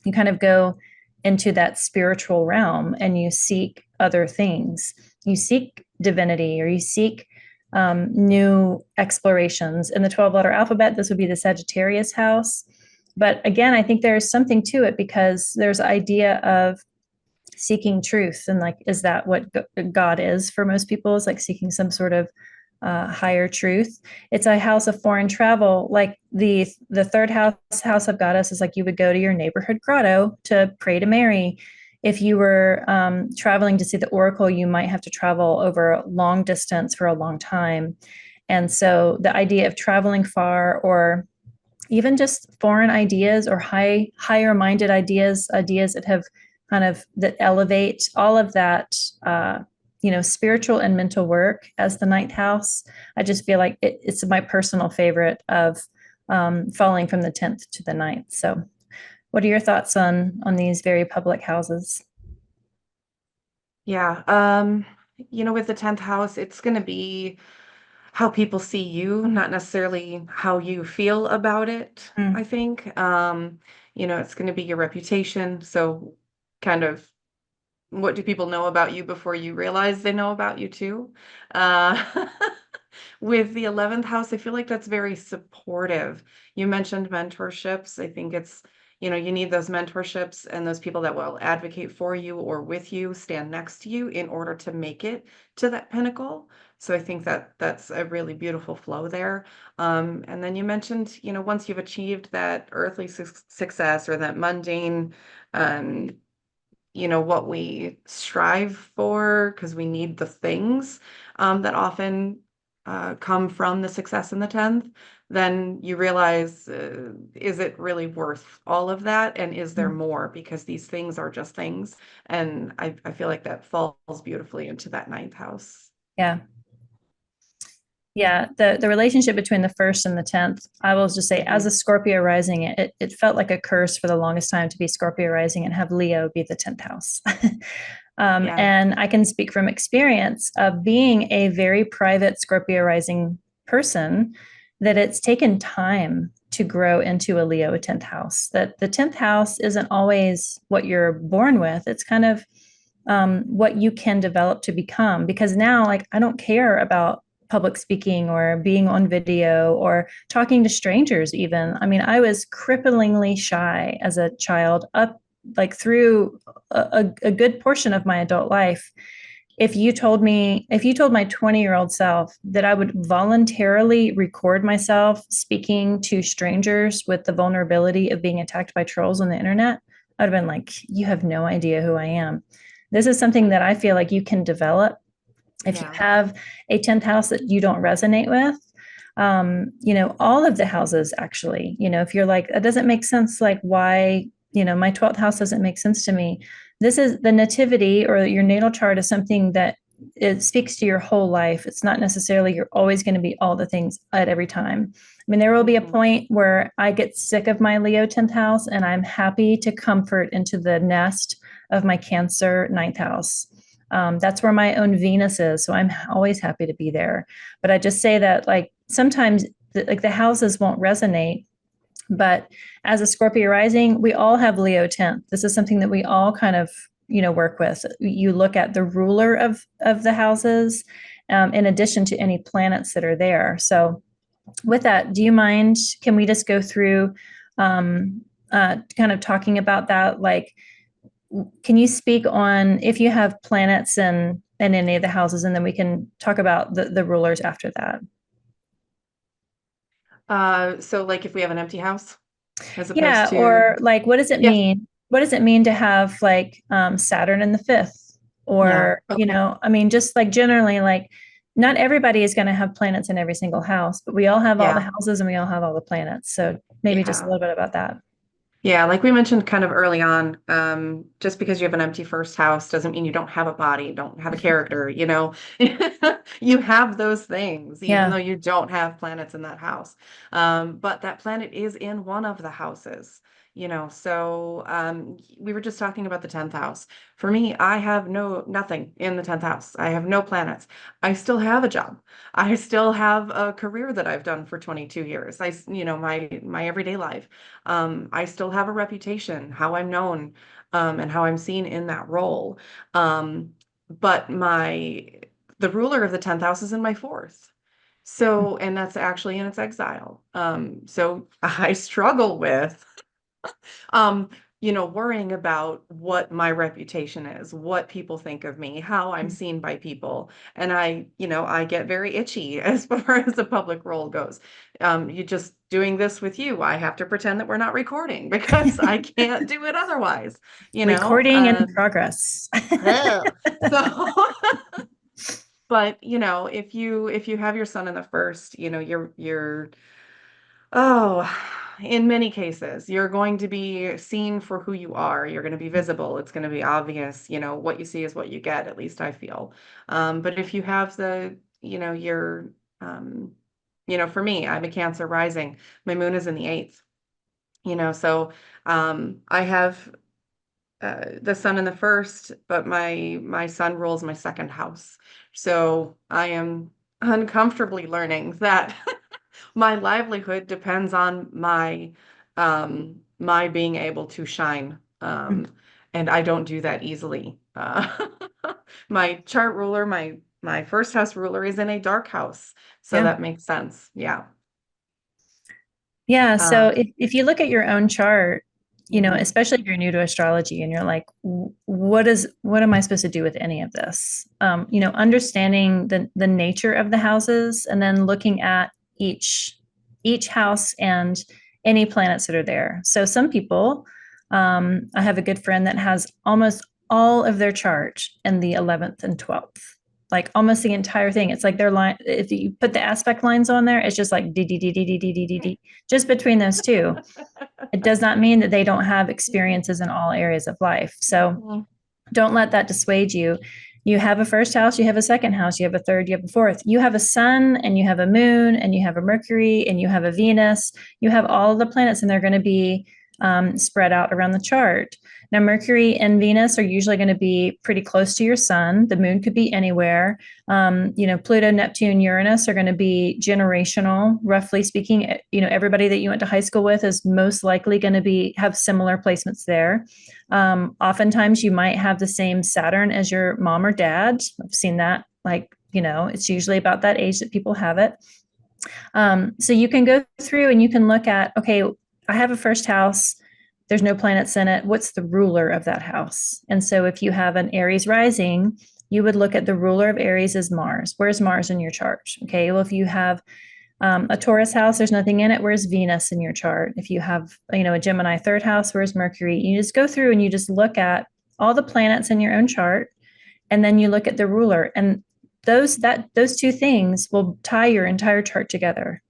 You kind of go into that spiritual realm and you seek other things. You seek divinity, or you seek new explorations. In the 12-letter alphabet, this would be the Sagittarius house. But again, I think there's something to it because there's an idea of seeking truth. And like, is that what God is for most people? Is like seeking some sort of higher truth. It's a house of foreign travel. Like the third house of goddess, is like you would go to your neighborhood grotto to pray to Mary. If you were traveling to see the oracle, you might have to travel over a long distance for a long time. And so the idea of traveling far, or even just foreign ideas or higher minded ideas that have kind of that elevate all of that, spiritual and mental work as the ninth house. I just feel like it's my personal favorite of falling from the 10th to the ninth. So what are your thoughts on these very public houses? Yeah. With the 10th house, it's going to be how people see you, not necessarily how you feel about it, I Mm. think. It's going to be your reputation. So kind of what do people know about you before you realize they know about you too? Uh, with the 11th house, I feel like that's very supportive. You mentioned mentorships. I think you need those mentorships and those people that will advocate for you or with you, stand next to you in order to make it to that pinnacle. So I think that that's a really beautiful flow there. And then you mentioned, once you've achieved that earthly success or that mundane, um, what we strive for because we need the things that often come from the success in the 10th, then you realize, is it really worth all of that? And is there Mm. more? Because these things are just things. And I feel like that falls beautifully into that ninth house. Yeah. Yeah, the relationship between the first and the 10th, I will just say, as a Mhm. Scorpio rising, it felt like a curse for the longest time to be Scorpio rising and have Leo be the 10th house. Yeah. And I can speak from experience of being a very private Scorpio rising person, that it's taken time to grow into a Leo 10th house. That the 10th house isn't always what you're born with. It's kind of what you can develop to become. Because now, like, I don't care about public speaking or being on video or talking to strangers, even. I mean, I was cripplingly shy as a child, up like through a good portion of my adult life. If you told my 20-year-old self that I would voluntarily record myself speaking to strangers with the vulnerability of being attacked by trolls on the internet, I'd have been like, you have no idea who I am. This is something that I feel like you can develop if you Yeah. have a 10th house that you don't resonate with. All of the houses actually, if you're like, it doesn't make sense, like why, my 12th house doesn't make sense to me. This is the nativity, or your natal chart is something that it speaks to your whole life. It's not necessarily you're always going to be all the things at every time. I mean, there will be a Mhm. point where I get sick of my Leo 10th house and I'm happy to comfort into the nest of my Cancer ninth house. That's where my own Venus is. So I'm always happy to be there. But I just say that, like, sometimes the houses won't resonate. But as a Scorpio rising, we all have Leo 10th. This is something that we all kind of, work with. You look at the ruler of the houses, in addition to any planets that are there. So with that, do you mind? Can we just go through kind of talking about that? Like, can you speak on if you have planets in any of the houses, and then we can talk about the rulers after that. So like if we have an empty house as opposed Yeah, to, or like, what does it yeah, mean? What does it mean to have like Saturn in the fifth? yeah, Or, okay, I mean, just like generally, like, not everybody is going to have planets in every single house, but we all have all the yeah, houses and we all have all the planets. So maybe just a yeah. little bit about that. Yeah, like we mentioned kind of early on, just because you have an empty first house doesn't mean you don't have a body, don't have a character, you know. You have those things, even though Yeah. you don't have planets in that house. But that planet is in one of the houses, you know. So we were just talking about the 10th house. For me, I have nothing in the 10th house. I have no planets. I still have a job. I still have a career that I've done for 22 years. My everyday life. I still have a reputation, how I'm known, and how I'm seen in that role. But the ruler of the 10th house is in my fourth. So, and that's actually in its exile. So I struggle with um, worrying about what my reputation is, what people think of me, how I'm seen by people. And I get very itchy as far as the public role goes. You just doing this with you, I have to pretend that we're not recording because I can't do it otherwise, you know? Recording in progress. Ugh. So, but if you have your son in the first, you're Oh, in many cases, you're going to be seen for who you are. You're going to be visible. It's going to be obvious. What you see is what you get, at least I feel. But if you have um, for me, I'm a Cancer rising. My moon is in the eighth, so I have the sun in the first, but my sun rules my second house. So I am uncomfortably learning that my livelihood depends on my being able to shine. And I don't do that easily. My chart ruler, my first house ruler is in a dark house. So Yeah. that makes sense. Yeah. Yeah. So Um, if you look at your own chart, mhm. especially if you're new to astrology and you're like, what am I supposed to do with any of this? Understanding the nature of the houses and then looking at each house and any planets that are there. So some people, I have a good friend that has almost all of their chart in the 11th and 12th, like almost the entire thing. It's like their line. If you put the aspect lines on there, it's just like d d d d d d d d d just between those two. It does not mean that they don't have experiences in all areas of life. So Mhm. don't let that dissuade you. You have a first house, you have a second house, you have a third, you have a fourth. You have a sun and you have a moon and you have a Mercury and you have a Venus. You have all of the planets and they're going to be spread out around the chart. Now, Mercury and Venus are usually going to be pretty close to your sun. The moon could be anywhere. Pluto, Neptune, Uranus are going to be generational, roughly speaking. Everybody that you went to high school with is most likely going to have similar placements there. Oftentimes, you might have the same Saturn as your mom or dad. I've seen that. Like, it's usually about that age that people have it. So you can go through and you can look at, okay, I have a first house. There's no planets in it. What's the ruler of that house? And so if you have an Aries rising, you would look at the ruler of Aries as Mars. Where's Mars in your chart? Okay, well, if you have a Taurus house, there's nothing in it. Where's Venus in your chart? If you have, a Gemini third house, where's Mercury? You just go through and you just look at all the planets in your own chart, and then you look at the ruler, and those two things will tie your entire chart together.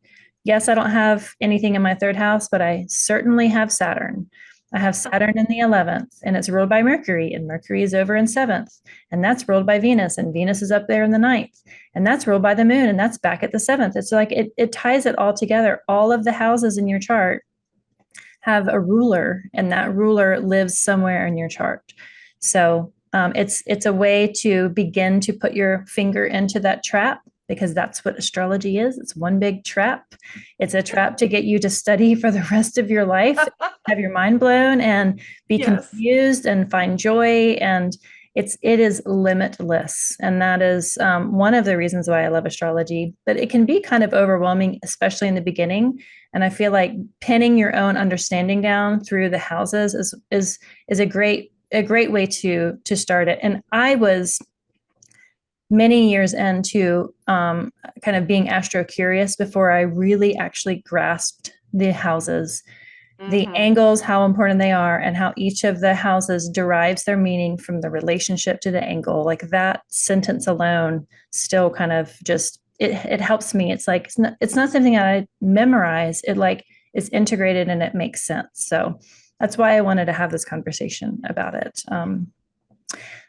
Yes, I don't have anything in my third house, but I certainly have Saturn. I have Saturn in the 11th, and it's ruled by Mercury, and Mercury is over in seventh, and that's ruled by Venus, and Venus is up there in the ninth, and that's ruled by the moon, and that's back at the seventh. It's like it ties it all together. All of the houses in your chart have a ruler, and that ruler lives somewhere in your chart. So it's a way to begin to put your finger into that trap, because that's what astrology is. It's one big trap. It's a trap to get you to study for the rest of your life, have your mind blown, and be Yes. confused and find joy. And it is limitless, and that is one of the reasons why I love astrology. But it can be kind of overwhelming, especially in the beginning. And I feel like pinning your own understanding down through the houses is a great way to start it. And I was many years into kind of being astro curious before I really actually grasped the houses, the Mm-hmm. angles, how important they are, and how each of the houses derives their meaning from the relationship to the angle. Like that sentence alone still kind of just it helps me. It's like it's not something that I memorize. It like is integrated and it makes sense. So that's why I wanted to have this conversation about it.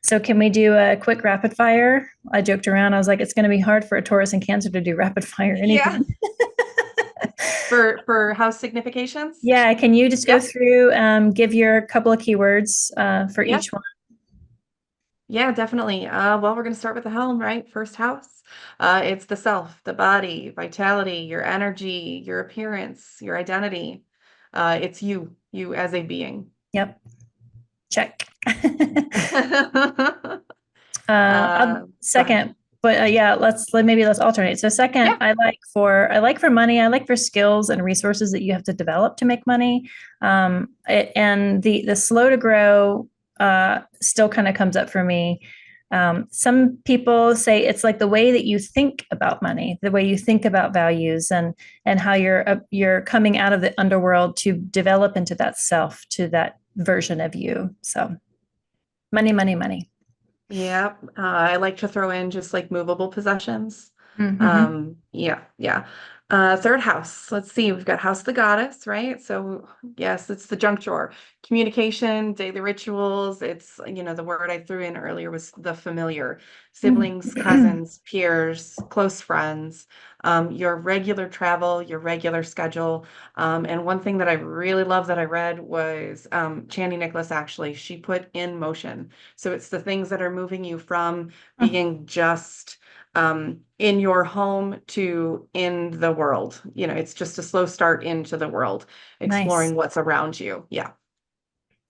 So can we do a quick rapid fire? I joked around. I was like, it's going to be hard for a Taurus and Cancer to do rapid fire Yeah. anything. For house significations? Yeah, can you just go Yep. through, give your couple of keywords for Yep. each one? Yeah, definitely. Well, we're going to start with the helm, right? First house. It's the self, the body, vitality, your energy, your appearance, your identity. It's you as a being. Yep, check. Go ahead. Second, but yeah, maybe let's alternate. So second, Yeah. I like for money. I like for skills and resources that you have to develop to make money. And the slow to grow still kind of comes up for me. Some people say it's like the way that you think about money, the way you think about values, and how you're coming out of the underworld to develop into that self, to that version of you. So money, money, money. Yeah, I like to throw in just like movable possessions. Mm-hmm. Yeah, yeah. Third house. Let's see. We've got House of the Goddess, right? So yes, it's the junk drawer. Communication, daily rituals. It's, the word I threw in earlier was the familiar. Siblings, cousins, peers, close friends, your regular travel, your regular schedule. And one thing that I really love that I read was Chandy Nicholas, actually, she put in motion. So it's the things that are moving you from being just in your home to in the world. It's just a slow start into the world, Nice. exploring what's around you. Yeah.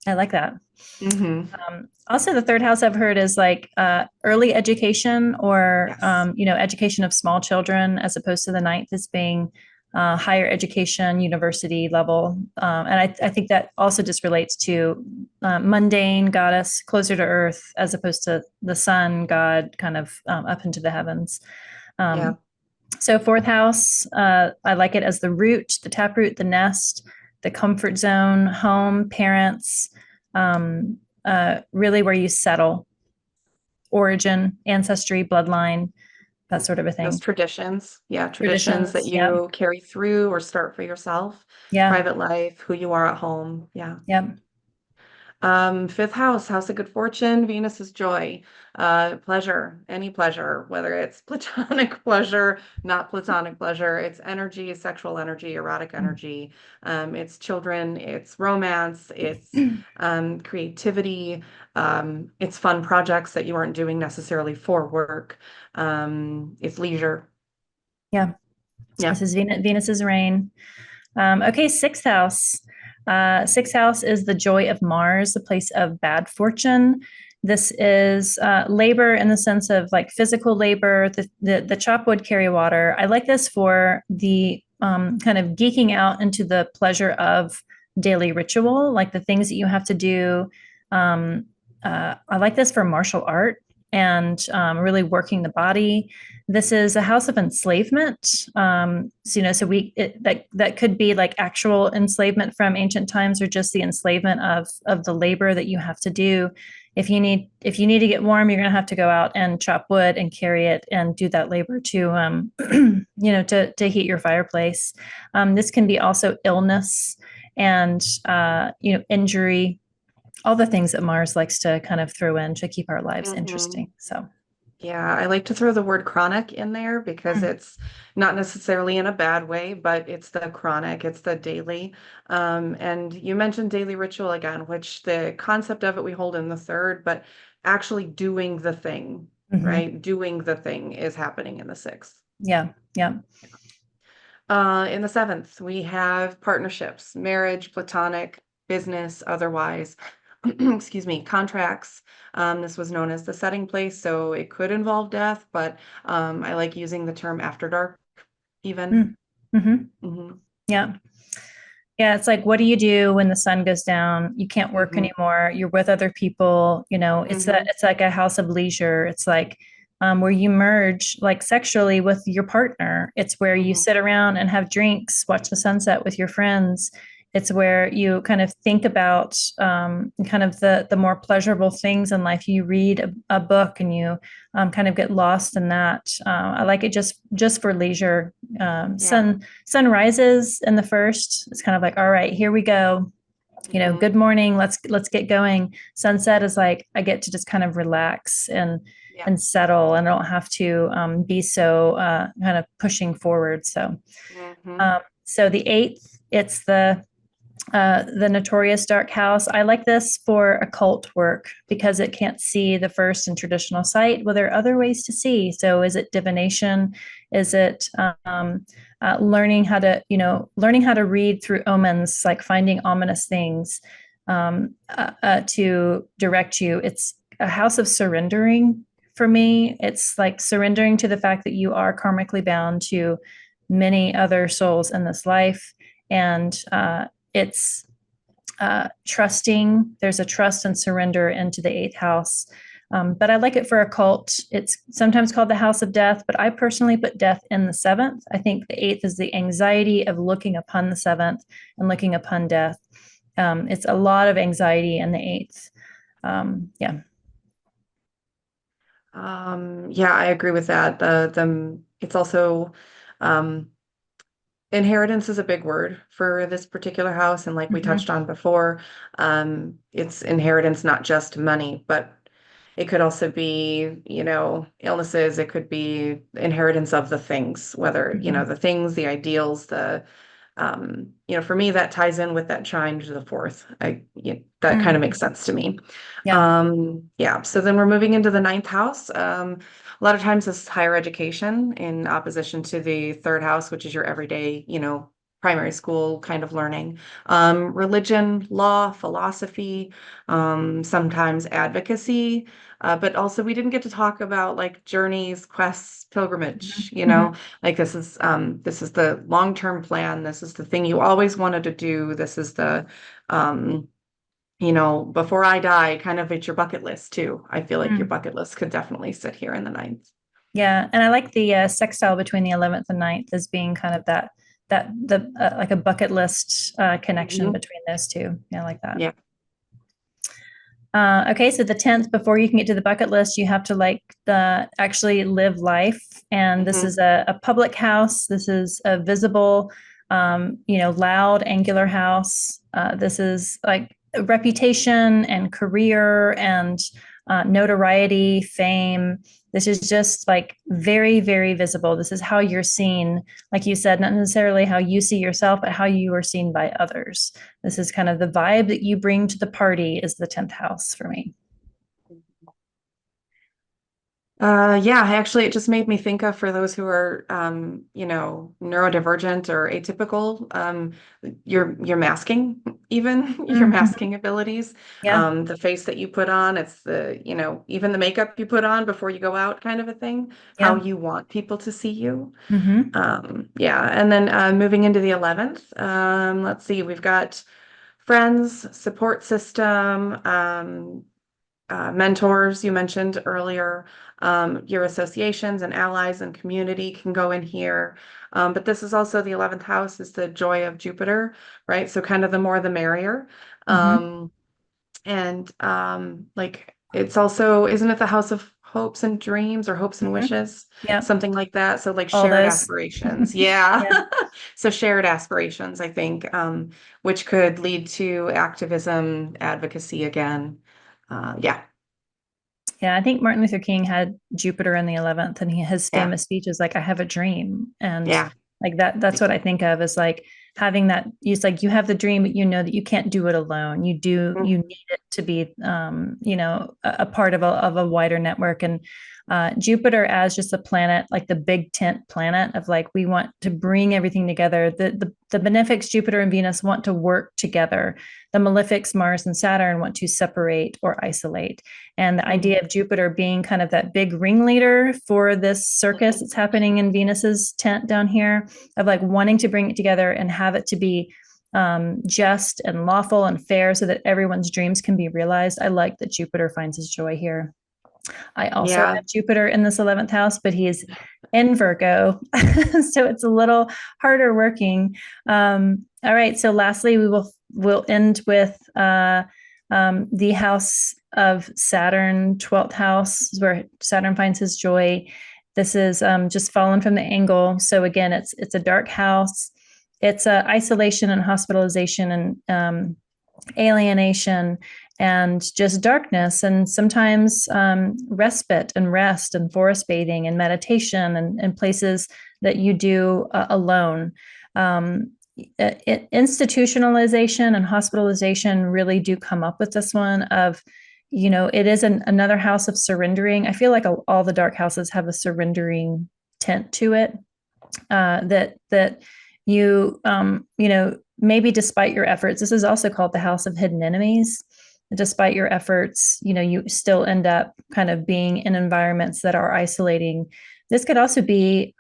I like that. Hmm. Also, the third house I've heard is like early education, or Yes. education of small children, as opposed to the ninth as being higher education, university level. And I think that also just relates to mundane goddess, closer to earth, as opposed to the sun god, kind of up into the heavens. Yeah. Um, so fourth house, I like it as the root, the taproot, the nest, the comfort zone, home, parents, um, really where you settle, origin, ancestry, bloodline, that sort of a Those thing. traditions. Yeah. Traditions that Traditions. Yep. you carry through or start for yourself, Yeah. private life, who you are at home. Yeah. Yep. Fifth house, house of good fortune, Venus is joy, pleasure, any pleasure, whether it's platonic pleasure, not platonic pleasure, it's energy, sexual energy, erotic energy, it's children, it's romance, it's creativity, it's fun projects that you aren't doing necessarily for work, it's leisure. Yeah. Yeah. This is Venus's reign. Okay, sixth house. Sixth house is the joy of Mars, the place of bad fortune. This is labor in the sense of like physical labor. The chop wood, carry water. I like this for the kind of geeking out into the pleasure of daily ritual, like the things that you have to do. I like this for martial art and really working the body. This is a house of enslavement. That could be like actual enslavement from ancient times, or just the enslavement of the labor that you have to do. If you need to get warm, you're going to have to go out and chop wood and carry it and do that labor to to heat your fireplace. This can be also illness and injury, all the things that Mars likes to kind of throw in to keep our lives Mhm. interesting. So. Yeah, I like to throw the word chronic in there because Mm. it's not necessarily in a bad way, but it's the chronic, it's the daily. And you mentioned daily ritual again, which the concept of it we hold in the third, but actually doing the thing, Hmm. right? Doing the thing is happening in the sixth. Yeah, yeah. In the seventh, we have partnerships, marriage, platonic, business, otherwise. excuse me, contracts. This was known as the setting place, so it could involve death, but I like using the term after dark even. Mm-hmm. Hmm. Yeah. Yeah, it's like, what do you do when the sun goes down? You can't work Hmm. anymore. You're with other people. Hmm. It's like a house of leisure. It's like where you merge like sexually with your partner. It's where you Hmm. sit around and have drinks, watch the sunset with your friends. It's where you kind of think about kind of the more pleasurable things in life. You read a book and you kind of get lost in that. I like it just for leisure. Yeah. Sun rises in the first. It's kind of like, all right, here we go. Hmm. Good morning. Let's get going. Sunset is like I get to just kind of relax Yeah. and settle, and I don't have to be so kind of pushing forward. Hmm. So the eighth, it's the notorious dark house. I like this for occult work because it can't see the first and traditional sight. Well, there are other ways to see. So, is it divination? Is it learning how to read through omens, like finding ominous things to direct you? It's a house of surrendering for me. It's like surrendering to the fact that you are karmically bound to many other souls in this life, and it's trusting. There's a trust and surrender into the eighth house. But I like it for a cult. It's sometimes called the house of death, but I personally put death in the seventh. I think the eighth is the anxiety of looking upon the seventh and looking upon death. It's a lot of anxiety in the eighth. Yeah. Yeah, I agree with that. It's also, um, inheritance is a big word for this particular house, and like we Mm-hmm. touched on before, it's inheritance, not just money, but it could also be, illnesses. It could be inheritance of the things, whether, Mm-hmm. the things, the ideals, for me, that ties in with that chime to the fourth. That kind of Mm. makes sense to me. Yeah. Yeah. So then we're moving into the ninth house. A lot of times this is higher education in opposition to the third house, which is your everyday, primary school kind of learning. Religion, law, philosophy, sometimes advocacy. But also we didn't get to talk about like journeys, quests, pilgrimage, Mm-hmm. like this is the long-term plan. This is the thing you always wanted to do. This is the um before I die, kind of it's your bucket list too. I feel like your Mm. bucket list could definitely sit here in the ninth. Yeah, and I like the sextile between the 11th and ninth as being kind of that the like a bucket list connection Hmm. between those two. Yeah, I like that. Yeah. Okay, so the 10th, before you can get to the bucket list, you have to like the actually live life. And this Hmm. is a public house. This is a visible, loud, angular house. This is like a reputation and career and notoriety, fame. This is just like very, very visible. This is how you're seen, like you said, not necessarily how you see yourself, but how you are seen by others. This is kind of the vibe that you bring to the party is the 10th house for me. Yeah, actually, it just made me think of for those who are, neurodivergent or atypical, your masking, even your Mm-hmm. masking abilities, Yeah. the face that you put on, it's even the makeup you put on before you go out, kind of a thing, how Yeah. you want people to see you. Mm-hmm. Yeah, and then moving into the 11th, let's see, we've got friends, support system, mentors you mentioned earlier, your associations and allies and community can go in here. But this is also the 11th house is the joy of Jupiter, right? So kind of the more the merrier. Mm-hmm. Um, and like it's also, isn't it the house of hopes and dreams or hopes and Mm-hmm. wishes? Yeah. Something like that. So like All shared those. aspirations. Yeah. Yeah. So shared aspirations, I think, which could lead to activism, advocacy again. Yeah. Yeah. I think Martin Luther King had Jupiter in the 11th, and his Yeah. famous speech is like, I have a dream. And Yeah. like that's what I think of is like having that. It's like you have the dream, but you know that you can't do it alone. You Mm. need it to be, a part of a wider network. And Jupiter as just a planet, like the big tent planet of like, we want to bring everything together. The benefics, Jupiter and Venus, want to work together. The malefics, Mars and Saturn, want to separate or isolate. And the idea of Jupiter being kind of that big ringleader for this circus that's happening in Venus's tent down here, of like wanting to bring it together and have it to be just and lawful and fair so that everyone's dreams can be realized. I like that Jupiter finds his joy here. I also have Jupiter in this 11th house, but he's in Virgo. So it's a little harder working. All right. So lastly, we'll end with the house of Saturn, 12th house, where Saturn finds his joy. This is just fallen from the angle. So again, it's a dark house. It's isolation and hospitalization and alienation and just darkness, and sometimes respite and rest and forest bathing and meditation and places that you do alone. Institutionalization and hospitalization really do come up with this one of, it is another house of surrendering. I feel like all the dark houses have a surrendering tint to it, that you, maybe despite your efforts, this is also called the house of hidden enemies. Despite your efforts, you still end up kind of being in environments that are isolating. This could also be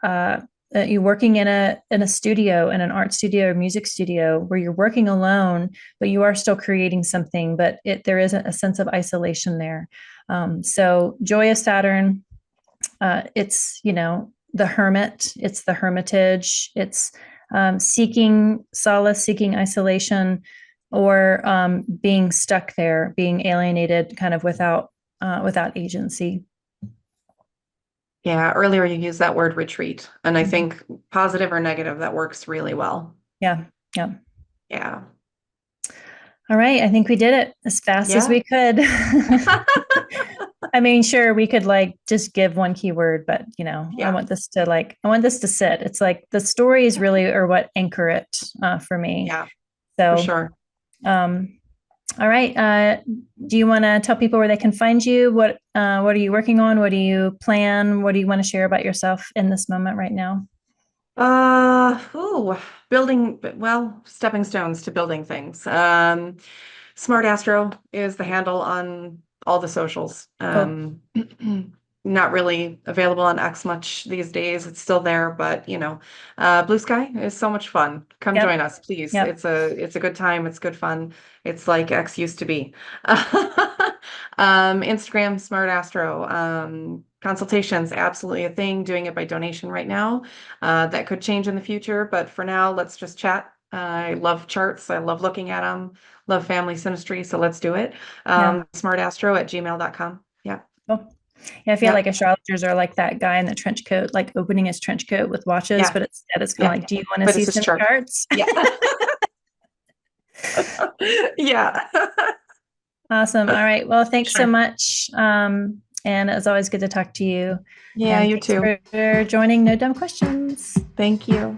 you working in a studio, in an art studio or music studio, where you're working alone, but you are still creating something, but there isn't a sense of isolation there. So joy of Saturn, it's, the hermit, it's the hermitage, it's seeking solace, seeking isolation, or being stuck there, being alienated, kind of without agency. Yeah, earlier you used that word retreat, and I think positive or negative, that works really well. Yeah. Yeah. All right, I think we did it as fast as we could. I mean, sure, we could like just give one keyword, but I want this to sit. It's like the stories really are what anchor it for me. Yeah, so for sure. All right. Do you want to tell people where they can find you? What are you working on? What do you plan? What do you want to share about yourself in this moment right now? Stepping stones to building things. Smart Astro is the handle on all the socials. Cool. Not really available on X much these days. It's still there, but BlueSky is so much fun. Come join us, please. It's a good time. It's good fun. It's like X used to be. Instagram, Smart Astro. Consultations, absolutely a thing. Doing it by donation right now. That could change in the future, but for now, let's just chat. I love charts. I love looking at them. Love family synastry, so let's do it. smartastro@gmail.com. Yeah. Cool. Yeah, I feel like astrologers are like that guy in the trench coat, like opening his trench coat with watches, but instead it's kind of like, do you want to see some charts? Yeah. Yeah. Awesome. All right. Well, thanks so much. And it's always good to talk to you. Yeah, and you too. For joining No Dumb Questions. Thank you.